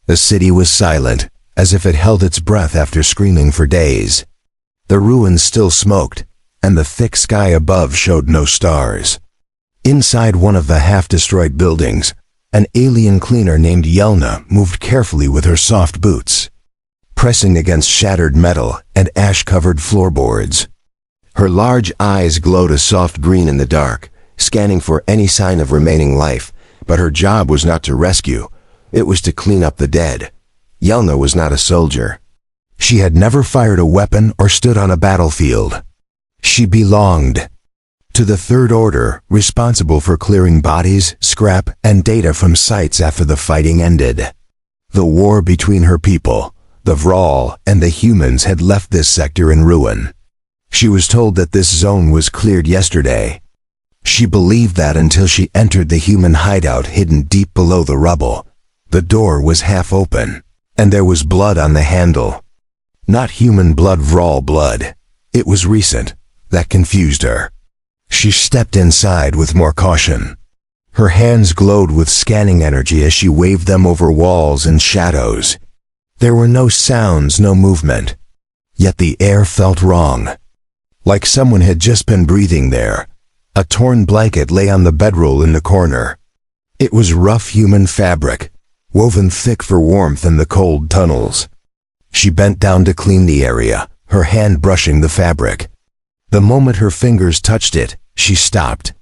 The city was silent, as if it held its breath after screaming for days. The ruins still smoked, and the thick sky above showed no stars. Inside one of the half-destroyed buildings, an alien cleaner named Yelna moved carefully with her soft boots, pressing against shattered metal and ash-covered floorboards. Her large eyes glowed a soft green in the dark, scanning for any sign of remaining life, but her job was not to rescue, it was to clean up the dead. Yelna was not a soldier. She had never fired a weapon or stood on a battlefield. She belonged to the Third Order, responsible for clearing bodies, scrap, and data from sites after the fighting ended. The war between her people, the Vrall, and the humans had left this sector in ruin. She was told that this zone was cleared yesterday. She believed that until she entered the human hideout hidden deep below the rubble. The door was half open, and there was blood on the handle. Not human blood, Vrall blood. It was recent. That confused her. She stepped inside with more caution. Her hands glowed with scanning energy as she waved them over walls and shadows. There were no sounds, no movement. Yet the air felt wrong. Like someone had just been breathing there. A torn blanket lay on the bedroll in the corner. It was rough human fabric, woven thick for warmth in the cold tunnels. She bent down to clean the area, her hand brushing the fabric. The moment her fingers touched it, she stopped.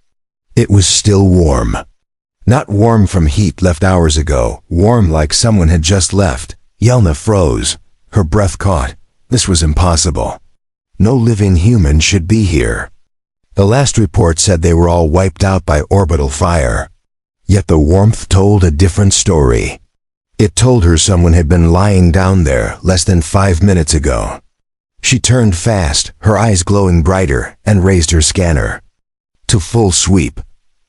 It was still warm. Not warm from heat left hours ago, warm like someone had just left. Yelna froze. Her breath caught. This was impossible. No living human should be here. The last report said they were all wiped out by orbital fire. Yet the warmth told a different story. It told her someone had been lying down there less than 5 minutes ago. She turned fast, her eyes glowing brighter, and raised her scanner. To full sweep.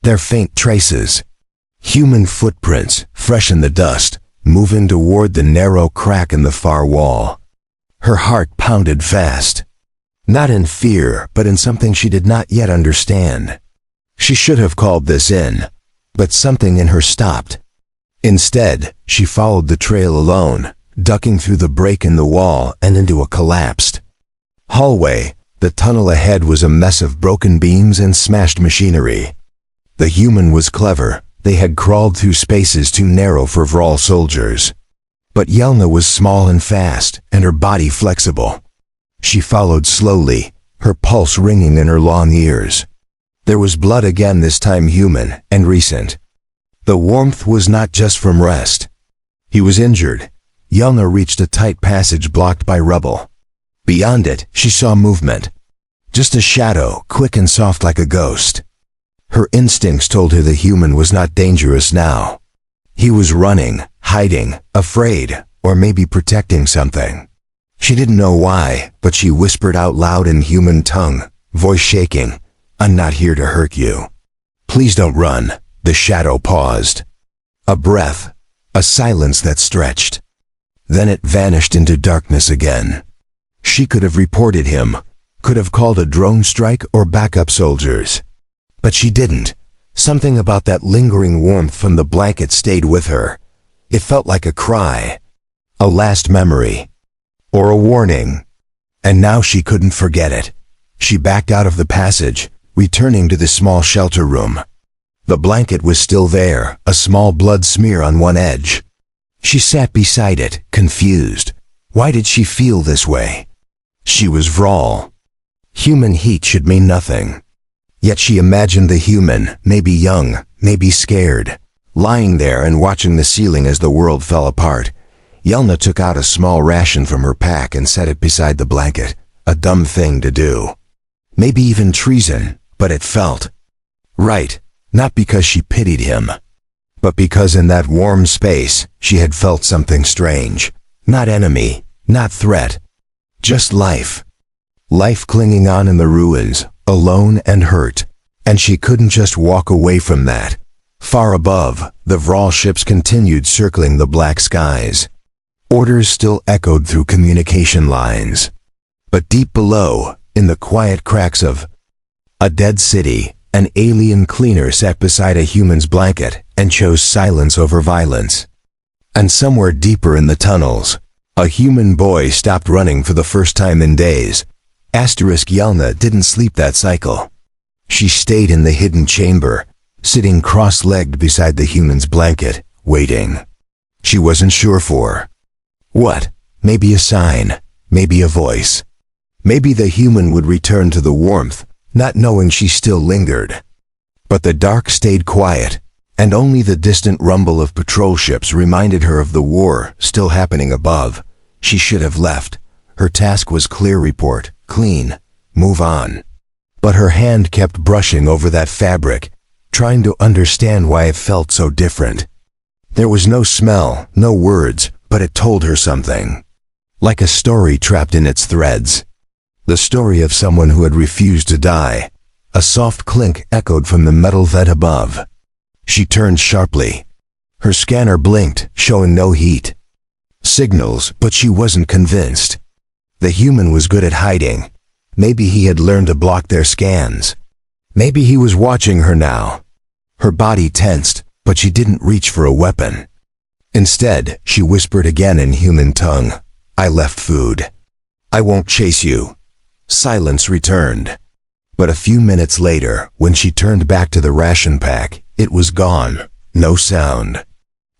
Their faint traces. Human footprints, fresh in the dust, moving toward the narrow crack in the far wall. Her heart pounded fast. Not in fear, but in something she did not yet understand. She should have called this in, but something in her stopped. Instead, she followed the trail alone, ducking through the break in the wall and into a collapsed hallway. The tunnel ahead was a mess of broken beams and smashed machinery. The human was clever. They had crawled through spaces too narrow for Vrall soldiers. But Yelna was small and fast, and her body flexible. She followed slowly, her pulse ringing in her long ears. There was blood again, this time human and recent. The warmth was not just from rest. He was injured. Yelna reached a tight passage blocked by rubble. Beyond it, she saw movement. Just a shadow, quick and soft like a ghost. Her instincts told her the human was not dangerous now. He was running, hiding, afraid, or maybe protecting something. She didn't know why, but she whispered out loud in human tongue, voice shaking, "I'm not here to hurt you. Please don't run." The shadow paused. A breath, a silence that stretched. Then it vanished into darkness again. She could have reported him, could have called a drone strike or backup soldiers. But she didn't. Something about that lingering warmth from the blanket stayed with her. It felt like a cry, a last memory, or a warning. And now she couldn't forget it. She backed out of the passage, returning to the small shelter room. The blanket was still there, a small blood smear on one edge. She sat beside it, confused. Why did she feel this way? She was Vrall. Human heat should mean nothing. Yet she imagined the human, maybe young, maybe scared, lying there and watching the ceiling as the world fell apart. Yelna took out a small ration from her pack and set it beside the blanket. A dumb thing to do. Maybe even treason, but it felt right. Not because she pitied him, but because in that warm space, she had felt something strange. Not enemy, not threat. Just life. Life clinging on in the ruins, alone and hurt. And she couldn't just walk away from that. Far above, the Vrall ships continued circling the black skies. Orders still echoed through communication lines. But deep below, in the quiet cracks of a dead city, an alien cleaner sat beside a human's blanket and chose silence over violence. And somewhere deeper in the tunnels, a human boy stopped running for the first time in days. Yelna didn't sleep that cycle. She stayed in the hidden chamber, sitting cross-legged beside the human's blanket, waiting. She wasn't sure for what? Maybe a sign, maybe a voice. Maybe the human would return to the warmth, not knowing she still lingered. But the dark stayed quiet, and only the distant rumble of patrol ships reminded her of the war still happening above. She should have left. Her task was clear: report, clean, move on. But her hand kept brushing over that fabric, trying to understand why it felt so different. There was no smell, no words, but it told her something. Like a story trapped in its threads. The story of someone who had refused to die. A soft clink echoed from the metal vent above. She turned sharply. Her scanner blinked, showing no heat signals, but she wasn't convinced. The human was good at hiding. Maybe he had learned to block their scans. Maybe he was watching her now. Her body tensed, but she didn't reach for a weapon. Instead, she whispered again in human tongue, "I left food. I won't chase you." Silence returned. But a few minutes later, when she turned back to the ration pack, it was gone. No sound.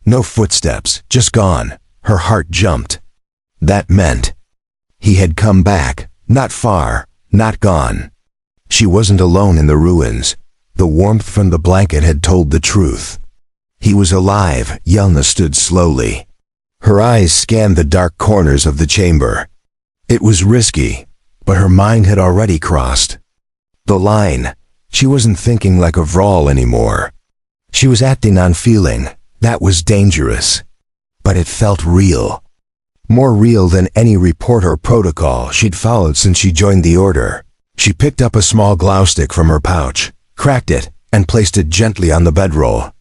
No footsteps, just gone. Her heart jumped. That meant he had come back, not far, not gone. She wasn't alone in the ruins. The warmth from the blanket had told the truth. He was alive. Yelna stood slowly. Her eyes scanned the dark corners of the chamber. It was risky, but her mind had already crossed the line. She wasn't thinking like a Vrall anymore. She was acting on feeling. That was dangerous. But it felt real. More real than any report or protocol she'd followed since she joined the Order. She picked up a small glow stick from her pouch, cracked it, and placed it gently on the bedroll.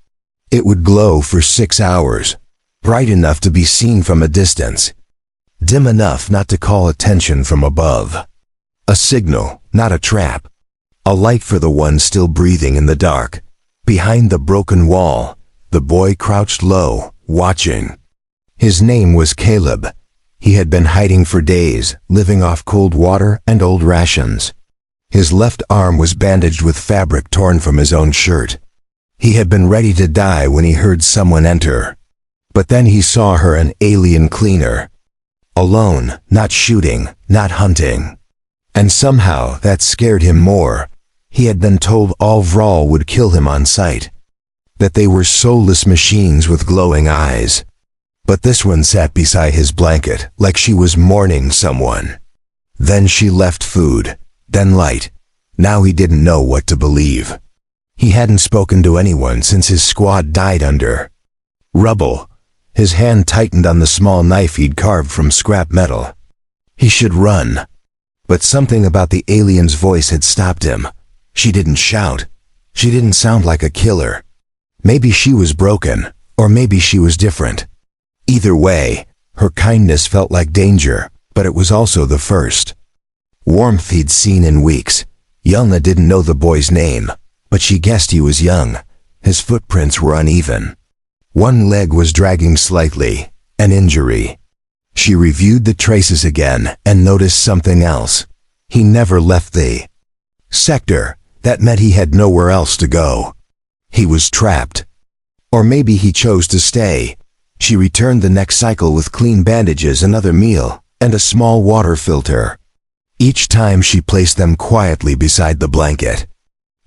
It would glow for 6 hours, bright enough to be seen from a distance, dim enough not to call attention from above. A signal, not a trap. A light for the one still breathing in the dark. Behind the broken wall, the boy crouched low, watching. His name was Caleb. He had been hiding for days, living off cold water and old rations. His left arm was bandaged with fabric torn from his own shirt. He had been ready to die when he heard someone enter. But then he saw her, an alien cleaner. Alone, not shooting, not hunting. And somehow that scared him more. He had been told all Vrall would kill him on sight. That they were soulless machines with glowing eyes. But this one sat beside his blanket like she was mourning someone. Then she left food, then light. Now he didn't know what to believe. He hadn't spoken to anyone since his squad died under rubble. His hand tightened on the small knife he'd carved from scrap metal. He should run. But something about the alien's voice had stopped him. She didn't shout. She didn't sound like a killer. Maybe she was broken, or maybe she was different. Either way, her kindness felt like danger, but it was also the first warmth he'd seen in weeks. Yelna didn't know the boy's name, but she guessed he was young. His footprints were uneven. One leg was dragging slightly, an injury. She reviewed the traces again and noticed something else. He never left the sector. That meant he had nowhere else to go. He was trapped. Or maybe he chose to stay. She returned the next cycle with clean bandages, another meal, and a small water filter. Each time she placed them quietly beside the blanket.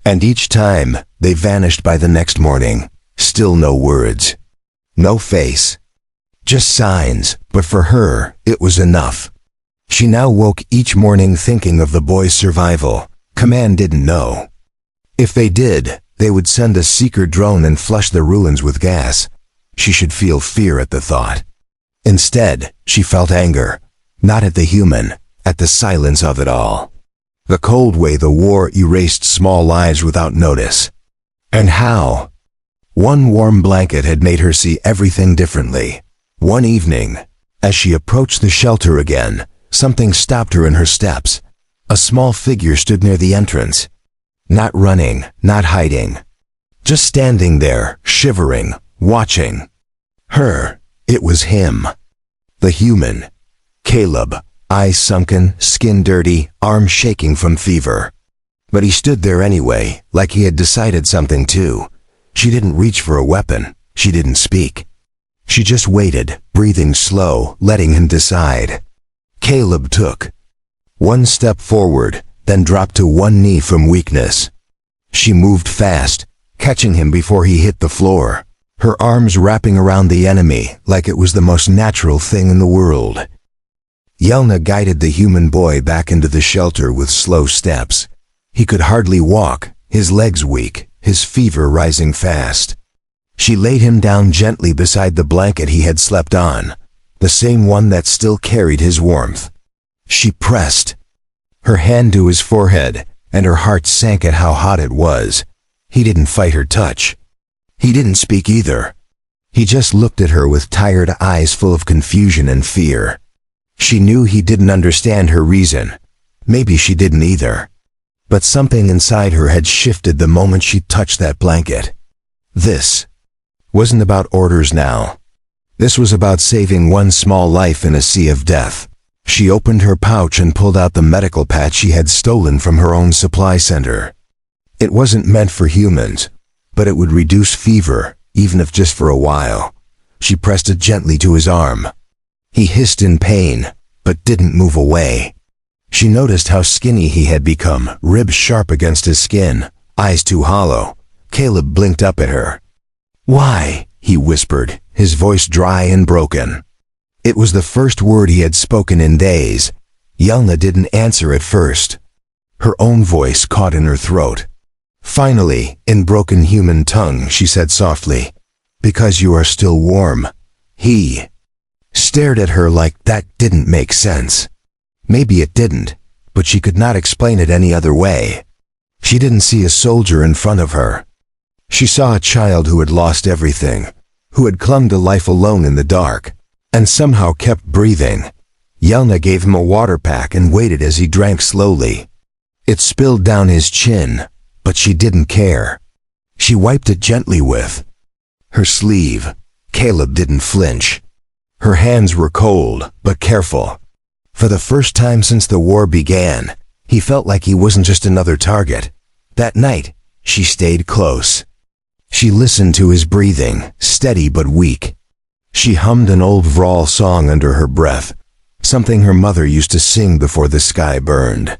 And each time, they vanished by the next morning. Still no words. No face. Just signs, but for her, it was enough. She now woke each morning thinking of the boy's survival. Command didn't know. If they did, they would send a seeker drone and flush the ruins with gas. She should feel fear at the thought. Instead, she felt anger. Not at the human, at the silence of it all. The cold way the war erased small lives without notice. And how? One warm blanket had made her see everything differently. One evening, as she approached the shelter again, something stopped her in her steps. A small figure stood near the entrance. Not running, not hiding. Just standing there, shivering, watching. Her. It was him. The human. Caleb, eyes sunken, skin dirty, arms shaking from fever. But he stood there anyway, like he had decided something too. She didn't reach for a weapon. She didn't speak. She just waited, breathing slow, letting him decide. Caleb took one step forward, then dropped to one knee from weakness. She moved fast, catching him before he hit the floor, her arms wrapping around the enemy like it was the most natural thing in the world. Yelna guided the human boy back into the shelter with slow steps. He could hardly walk, his legs weak, his fever rising fast. She laid him down gently beside the blanket he had slept on, the same one that still carried his warmth. She pressed her hand to his forehead, and her heart sank at how hot it was. He didn't fight her touch. He didn't speak either. He just looked at her with tired eyes full of confusion and fear. She knew he didn't understand her reason. Maybe she didn't either. But something inside her had shifted the moment she touched that blanket. This wasn't about orders now. This was about saving one small life in a sea of death. She opened her pouch and pulled out the medical patch she had stolen from her own supply center. It wasn't meant for humans, but it would reduce fever, even if just for a while. She pressed it gently to his arm. He hissed in pain, but didn't move away. She noticed how skinny he had become, ribs sharp against his skin, eyes too hollow. Caleb blinked up at her. "Why?" he whispered, his voice dry and broken. It was the first word he had spoken in days. Yelna didn't answer at first. Her own voice caught in her throat. Finally, in broken human tongue, she said softly, "Because you are still warm." He stared at her like that didn't make sense. Maybe it didn't, but she could not explain it any other way. She didn't see a soldier in front of her. She saw a child who had lost everything, who had clung to life alone in the dark, and somehow kept breathing. Yelna gave him a water pack and waited as he drank slowly. It spilled down his chin, but she didn't care. She wiped it gently with her sleeve. Caleb didn't flinch. Her hands were cold, but careful. For the first time since the war began, he felt like he wasn't just another target. That night, she stayed close. She listened to his breathing, steady but weak. She hummed an old Vrall song under her breath, something her mother used to sing before the sky burned.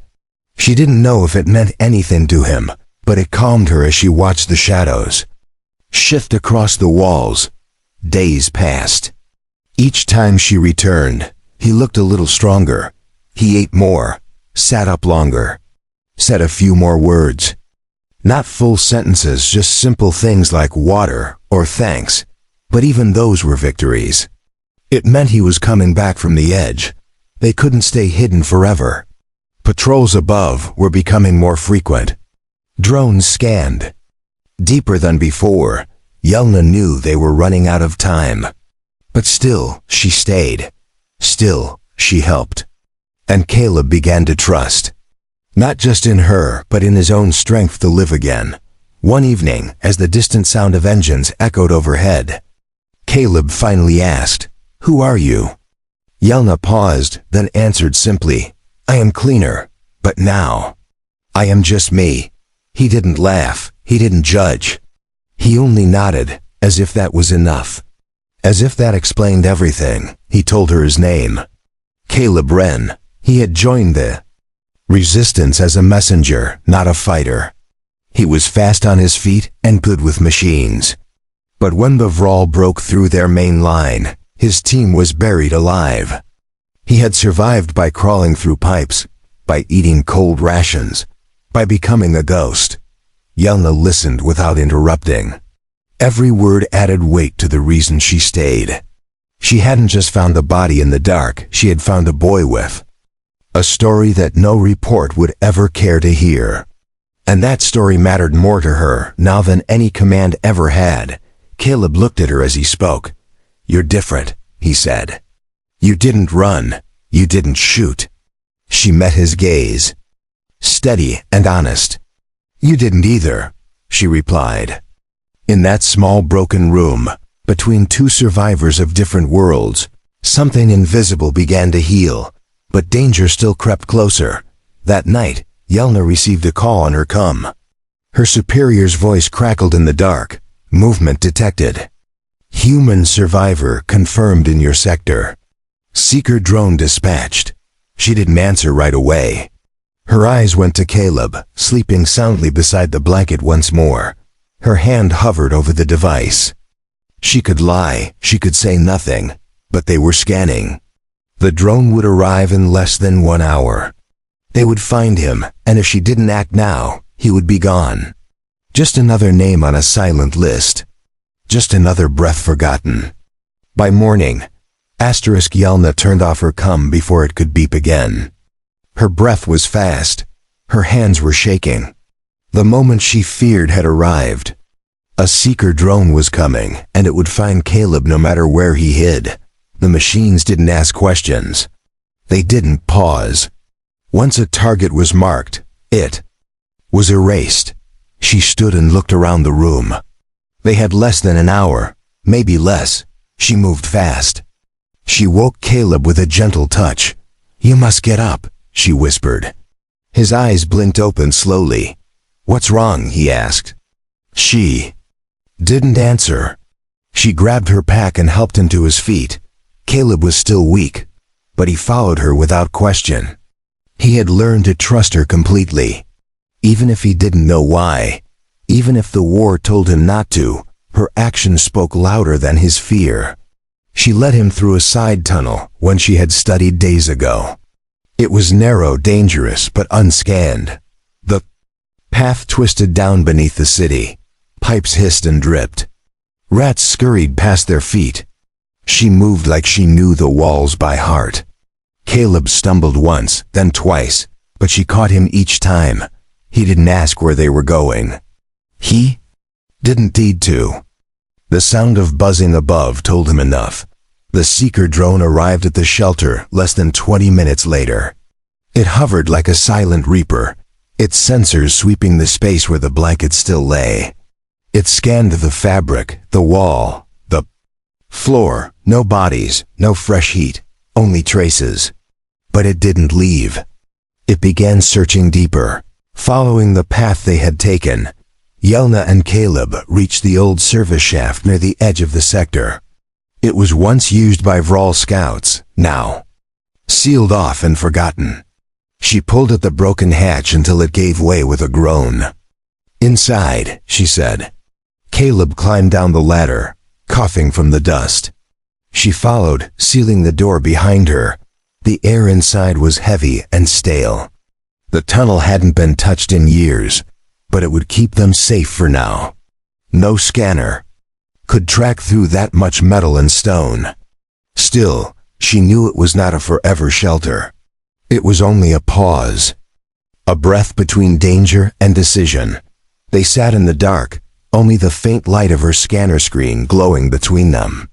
She didn't know if it meant anything to him, but it calmed her as she watched the shadows shift across the walls. Days passed. Each time she returned, he looked a little stronger. He ate more, sat up longer, said a few more words. Not full sentences, just simple things like water or thanks, but even those were victories. It meant he was coming back from the edge. They couldn't stay hidden forever. Patrols above were becoming more frequent. Drones scanned. Deeper than before, Yelna knew they were running out of time. But still, she stayed. Still, she helped. And Caleb began to trust. Not just in her, but in his own strength to live again. One evening, as the distant sound of engines echoed overhead, Caleb finally asked, "Who are you?" Yelna paused, then answered simply, "I am cleaner, but now I am just me." He didn't laugh, he didn't judge. He only nodded, as if that was enough. As if that explained everything. He told her his name. Caleb Wren. He had joined the resistance as a messenger, not a fighter. He was fast on his feet and good with machines. But when the Vrall broke through their main line, his team was buried alive. He had survived by crawling through pipes, by eating cold rations, by becoming a ghost. Yelna listened without interrupting. Every word added weight to the reason she stayed. She hadn't just found a body in the dark, she had found a boy with a story that no report would ever care to hear. And that story mattered more to her now than any command ever had. Caleb looked at her as he spoke. "You're different," he said. "You didn't run. You didn't shoot." She met his gaze. Steady and honest. "You didn't either," she replied. In that small broken room, Between two survivors of different worlds, something invisible began to heal, but danger still crept closer. That night, Yelna received a call on her comm. Her superior's voice crackled in the dark. Movement detected. Human survivor confirmed in your sector. Seeker drone dispatched. She didn't answer right away. Her eyes went to Caleb, sleeping soundly beside the blanket once more. Her hand hovered over the device. She could lie, she could say nothing, but they were scanning. The drone would arrive in less than 1 hour. They would find him, and if she didn't act now, he would be gone. Just another name on a silent list. Just another breath forgotten. By morning, Yelna turned off her comm before it could beep again. Her breath was fast. Her hands were shaking. The moment she feared had arrived. A seeker drone was coming, and it would find Caleb no matter where he hid. The machines didn't ask questions. They didn't pause. Once a target was marked, it was erased. She stood and looked around the room. They had less than an hour, maybe less. She moved fast. She woke Caleb with a gentle touch. "You must get up," she whispered. His eyes blinked open slowly. "What's wrong?" he asked. She didn't answer. She grabbed her pack and helped him to his feet. Caleb was still weak, but he followed her without question. He had learned to trust her completely. Even if he didn't know why, even if the war told him not to, her actions spoke louder than his fear. She led him through a side tunnel, one she had studied days ago. It was narrow, dangerous, but unscanned. The path twisted down beneath the city. Pipes hissed and dripped. Rats scurried past their feet. She moved like she knew the walls by heart. Caleb stumbled once, then twice, but she caught him each time. He didn't ask where they were going. He didn't need to. The sound of buzzing above told him enough. The seeker drone arrived at the shelter less than 20 minutes later. It hovered like a silent reaper, its sensors sweeping the space where the blanket still lay. It scanned the fabric, the wall, the floor. No bodies, no fresh heat, only traces. But it didn't leave. It began searching deeper, following the path they had taken. Yelna and Caleb reached the old service shaft near the edge of the sector. It was once used by Vrall scouts, now sealed off and forgotten. She pulled at the broken hatch until it gave way with a groan. "Inside," she said. Caleb climbed down the ladder, coughing from the dust. She followed, sealing the door behind her. The air inside was heavy and stale. The tunnel hadn't been touched in years, but it would keep them safe for now. No scanner could track through that much metal and stone. Still, she knew it was not a forever shelter. It was only a pause. A breath between danger and decision. They sat in the dark, only the faint light of her scanner screen glowing between them.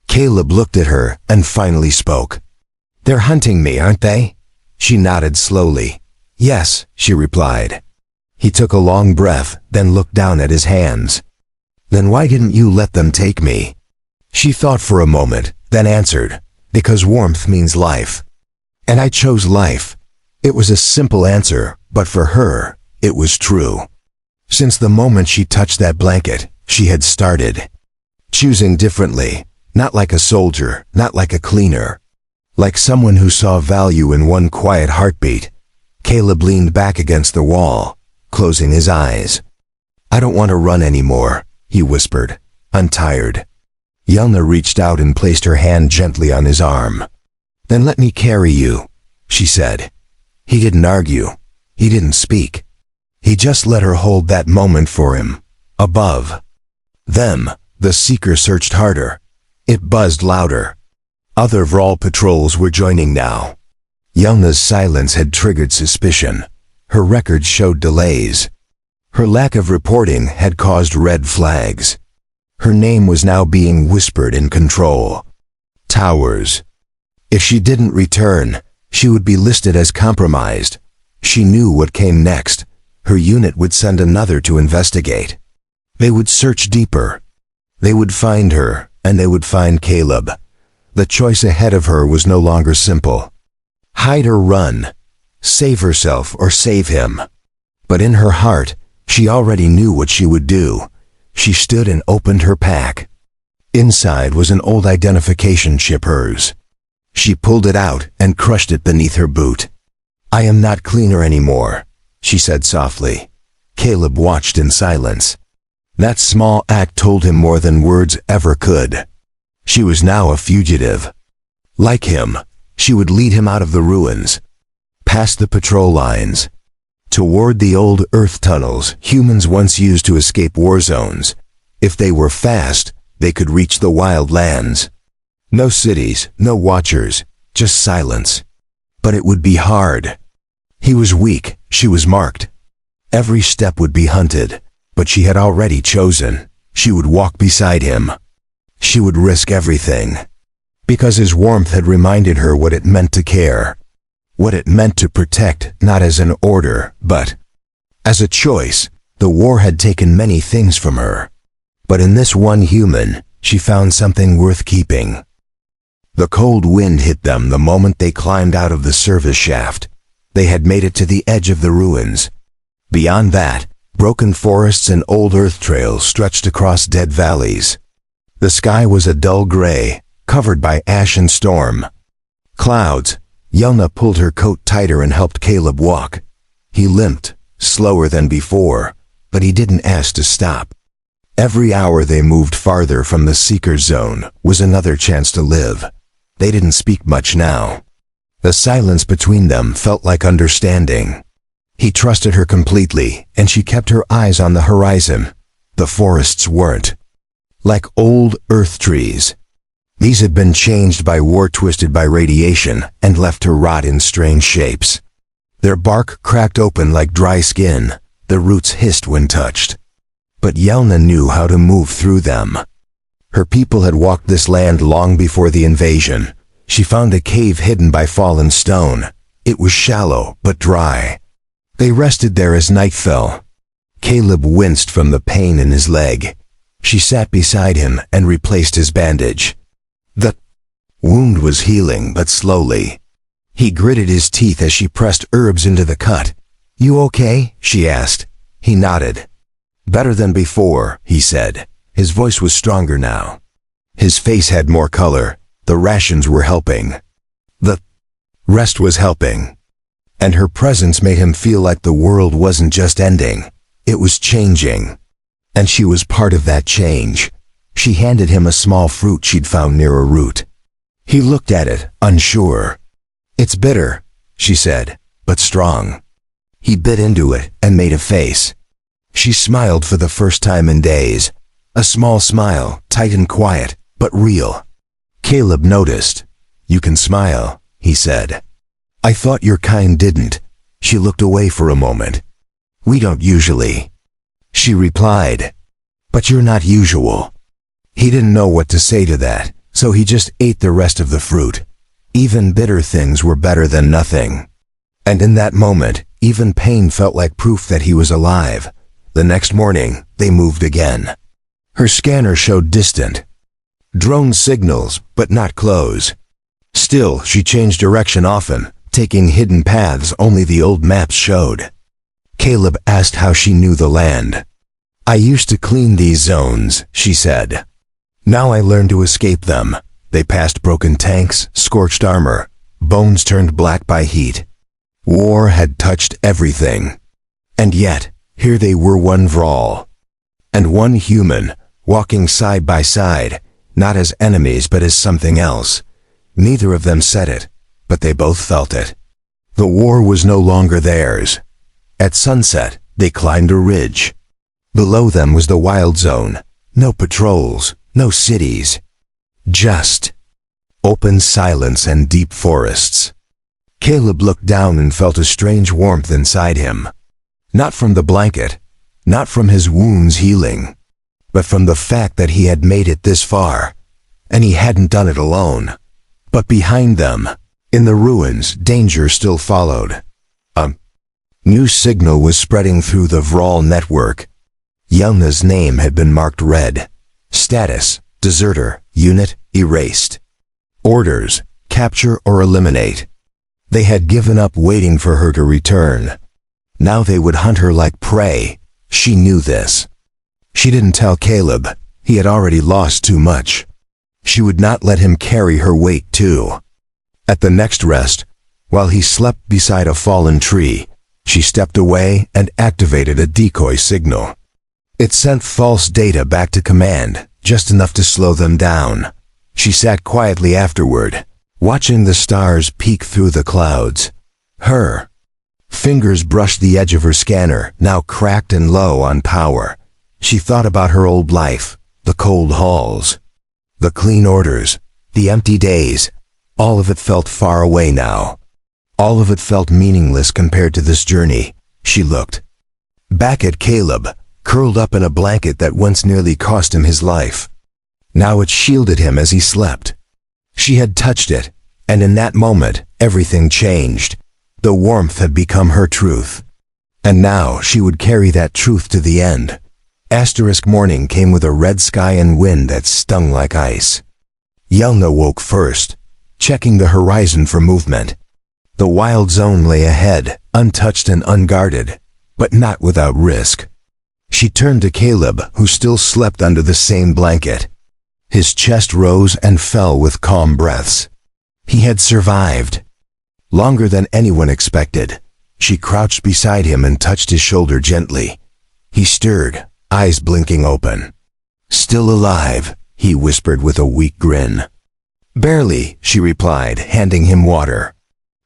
Caleb looked at her and finally spoke. "They're hunting me, aren't they?" She nodded slowly. "Yes," she replied. He took a long breath, then looked down at his hands. "Then why didn't you let them take me?" She thought for a moment, then answered, "Because warmth means life. And I chose life." It was a simple answer, but for her, it was true. Since the moment she touched that blanket, she had started choosing differently, not like a soldier, not like a cleaner, like someone who saw value in one quiet heartbeat. Caleb leaned back against the wall, closing his eyes. "I don't want to run anymore," he whispered. "I'm tired." Yelna reached out and placed her hand gently on his arm. "Then let me carry you," she said. He didn't argue. He didn't speak. He just let her hold that moment for him. Above them, the seeker searched harder. It buzzed louder. Other Vrall patrols were joining now. Yelna's silence had triggered suspicion. Her records showed delays. Her lack of reporting had caused red flags. Her name was now being whispered in control. Towers. If she didn't return, she would be listed as compromised. She knew what came next. Her unit would send another to investigate. They would search deeper. They would find her, and they would find Caleb. The choice ahead of her was no longer simple. Hide or run, save herself or save him. But in her heart, she already knew what she would do. She stood and opened her pack. Inside was an old identification chip, hers. She pulled it out and crushed it beneath her boot. "I am not cleaner anymore," she said softly. Caleb watched in silence. That small act told him more than words ever could. She was now a fugitive. Like him, she would lead him out of the ruins, past the patrol lines, toward the old Earth tunnels humans once used to escape war zones. If they were fast, they could reach the wild lands. No cities, no watchers, just silence. But it would be hard. He was weak, she was marked. Every step would be hunted, but she had already chosen. She would walk beside him. She would risk everything. Because his warmth had reminded her what it meant to care. What it meant to protect, not as an order, but as a choice. The war had taken many things from her. But in this one human, she found something worth keeping. The cold wind hit them the moment they climbed out of the service shaft. They had made it to the edge of the ruins. Beyond that, broken forests and old earth trails stretched across dead valleys. The sky was a dull gray, covered by ash and storm. Clouds. Yelna pulled her coat tighter and helped Caleb walk. He limped, slower than before, but he didn't ask to stop. Every hour they moved farther from the Seeker's Zone was another chance to live. They didn't speak much now. The silence between them felt like understanding. He trusted her completely, and she kept her eyes on the horizon. The forests weren't. Like old earth trees. These had been changed by war, twisted by radiation, and left to rot in strange shapes. Their bark cracked open like dry skin. The roots hissed when touched. But Yelna knew how to move through them. Her people had walked this land long before the invasion. She found a cave hidden by fallen stone. It was shallow but dry. They rested there as night fell. Caleb winced from the pain in his leg. She sat beside him and replaced his bandage. The wound was healing, but slowly. He gritted his teeth as she pressed herbs into the cut. "You okay?" she asked. He nodded. "Better than before," he said. His voice was stronger now. His face had more color. The rations were helping. The rest was helping. And her presence made him feel like the world wasn't just ending. It was changing. And she was part of that change. She handed him a small fruit she'd found near a root. He looked at it, unsure. "It's bitter," she said, "but strong." He bit into it and made a face. She smiled for the first time in days. A small smile, tight and quiet, but real. Caleb noticed. "You can smile," he said. "I thought your kind didn't." She looked away for a moment. "We don't usually." She replied. "But you're not usual." He didn't know what to say to that, so he just ate the rest of the fruit. Even bitter things were better than nothing. And in that moment, even pain felt like proof that he was alive. The next morning, they moved again. Her scanner showed distant drone signals, but not close. Still, she changed direction often, taking hidden paths only the old maps showed. Caleb asked how she knew the land. "I used to clean these zones," she said. "Now I learned to escape them." They passed broken tanks, scorched armor, bones turned black by heat. War had touched everything. And yet, here they were, one Vrall and one human, walking side by side, not as enemies but as something else. Neither of them said it, but they both felt it. The war was no longer theirs. At sunset, they climbed a ridge. Below them was the wild zone. No patrols, no cities. Just open silence and deep forests. Caleb looked down and felt a strange warmth inside him. Not from the blanket, not from his wounds healing, but from the fact that he had made it this far, and he hadn't done it alone. But behind them, in the ruins, danger still followed. A new signal was spreading through the Vrall network. Yelna's name had been marked red. Status, deserter, unit erased. Orders, capture or eliminate. They had given up waiting for her to return. Now they would hunt her like prey. She knew this. She didn't tell Caleb. He had already lost too much. She would not let him carry her weight too. At the next rest, while he slept beside a fallen tree, she stepped away and activated a decoy signal. It sent false data back to command, just enough to slow them down. She sat quietly afterward, watching the stars peek through the clouds. Her fingers brushed the edge of her scanner, now cracked and low on power. She thought about her old life, the cold halls, the clean orders, the empty days. All of it felt far away now. All of it felt meaningless compared to this journey. She looked back at Caleb, curled up in a blanket that once nearly cost him his life. Now it shielded him as he slept. She had touched it, and in that moment, everything changed. The warmth had become her truth. And now she would carry that truth to the end. Asterisk morning came with a red sky and wind that stung like ice. Yelna woke first, checking the horizon for movement. The wild zone lay ahead, untouched and unguarded, but not without risk. She turned to Caleb, who still slept under the same blanket. His chest rose and fell with calm breaths. He had survived. Longer than anyone expected. She crouched beside him and touched his shoulder gently. He stirred, eyes blinking open. "Still alive," he whispered with a weak grin. "Barely," she replied, handing him water.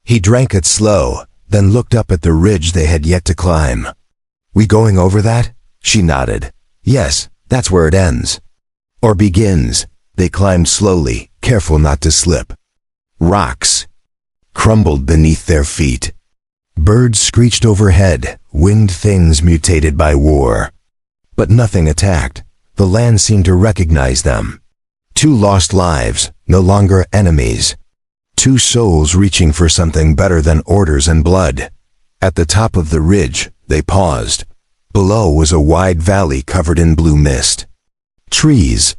He drank it slow, then looked up at the ridge they had yet to climb. "We going over that?" She nodded. "Yes, that's where it ends." "Or begins." They climbed slowly, careful not to slip. Rocks crumbled beneath their feet. Birds screeched overhead, winged things mutated by war. But nothing attacked. The land seemed to recognize them. Two lost lives, no longer enemies. Two souls reaching for something better than orders and blood. At the top of the ridge, they paused. Below was a wide valley covered in blue mist. Trees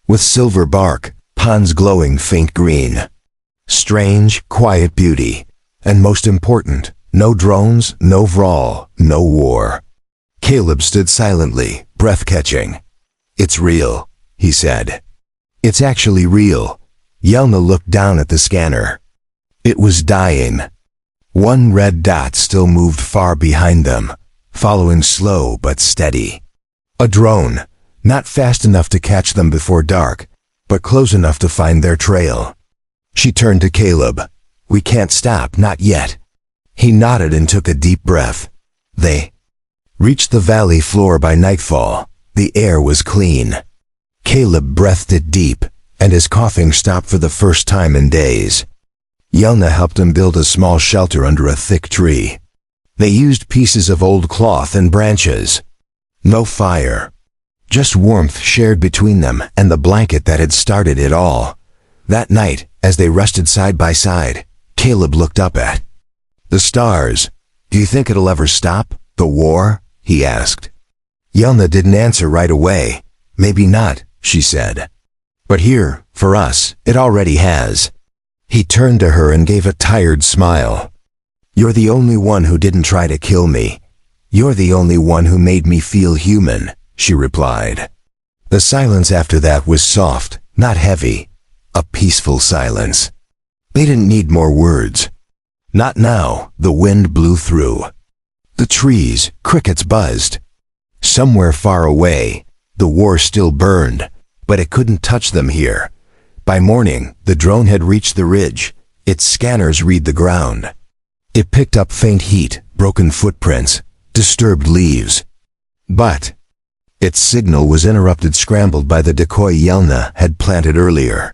with silver bark, ponds glowing faint green. Strange, quiet beauty. And most important, no drones, no Vrall, no war. Caleb stood silently, breath-catching. "It's real," he said. "It's actually real." Yelna looked down at the scanner. It was dying. One red dot still moved far behind them, following slow but steady. A drone, not fast enough to catch them before dark, but close enough to find their trail. She turned to Caleb. "We can't stop, not yet." He nodded and took a deep breath. They reached the valley floor by nightfall. The air was clean. Caleb breathed it deep, and his coughing stopped for the first time in days. Yelna helped him build a small shelter under a thick tree. They used pieces of old cloth and branches. No fire. Just warmth shared between them and the blanket that had started it all. That night, as they rested side by side, Caleb looked up at the stars. "Do you think it'll ever stop, the war?" he asked. Yelna didn't answer right away. "Maybe not," she said. "But here, for us, it already has." He turned to her and gave a tired smile. "You're the only one who didn't try to kill me. You're the only one who made me feel human," she replied. The silence after that was soft, not heavy. A peaceful silence. They didn't need more words. Not now. The wind blew through. The trees, crickets buzzed. Somewhere far away, the war still burned, but it couldn't touch them here. By morning, the drone had reached the ridge. Its scanners read the ground. It picked up faint heat, broken footprints, disturbed leaves. But its signal was interrupted, scrambled by the decoy Yelna had planted earlier.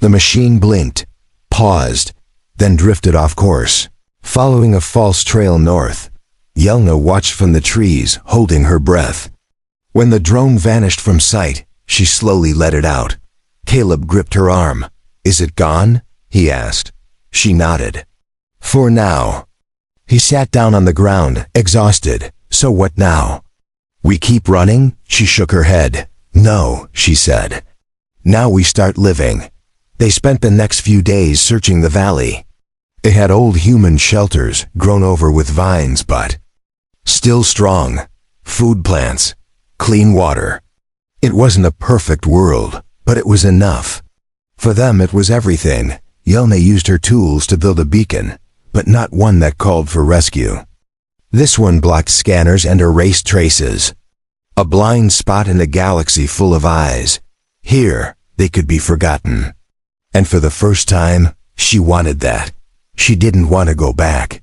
The machine blinked, paused, then drifted off course, following a false trail north. Yelna watched from the trees, holding her breath. When the drone vanished from sight, she slowly let it out. Caleb gripped her arm. "Is it gone?" he asked. She nodded. "For now." He sat down on the ground, exhausted. "So what now?" "We keep running?" She shook her head. "No," she said. Now we start living. They spent the next few days searching the valley. It had old human shelters grown over with vines, but still strong. Food plants, clean water. It wasn't a perfect world, but it was enough. For them it was everything. Yelna used her tools to build a beacon, but not one that called for rescue. This one blocked scanners and erased traces. A blind spot in a galaxy full of eyes. Here, they could be forgotten. And for the first time, she wanted that. She didn't want to go back.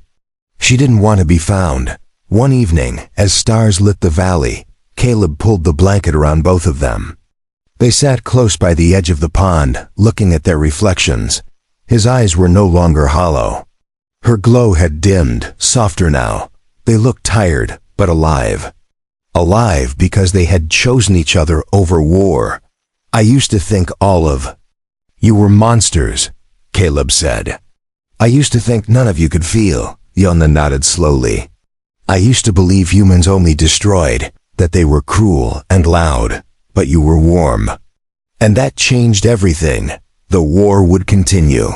She didn't want to be found. One evening, as stars lit the valley, Caleb pulled the blanket around both of them. They sat close by the edge of the pond, looking at their reflections. His eyes were no longer hollow. Her glow had dimmed, softer now. They looked tired, but alive. Alive because they had chosen each other over war. I used to think all of you were monsters, Caleb said. I used to think none of you could feel, Yelna nodded slowly. I used to believe humans only destroyed, that they were cruel and loud, but you were warm. And that changed everything. The war would continue.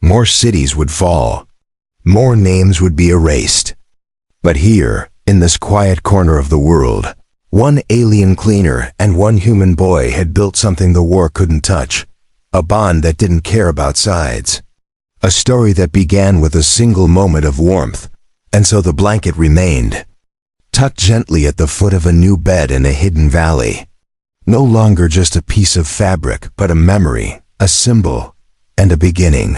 More cities would fall. More names would be erased. But here, in this quiet corner of the world, one alien cleaner and one human boy had built something the war couldn't touch. A bond that didn't care about sides. A story that began with a single moment of warmth, and so the blanket remained, tucked gently at the foot of a new bed in a hidden valley. No longer just a piece of fabric, but a memory, a symbol, and a beginning.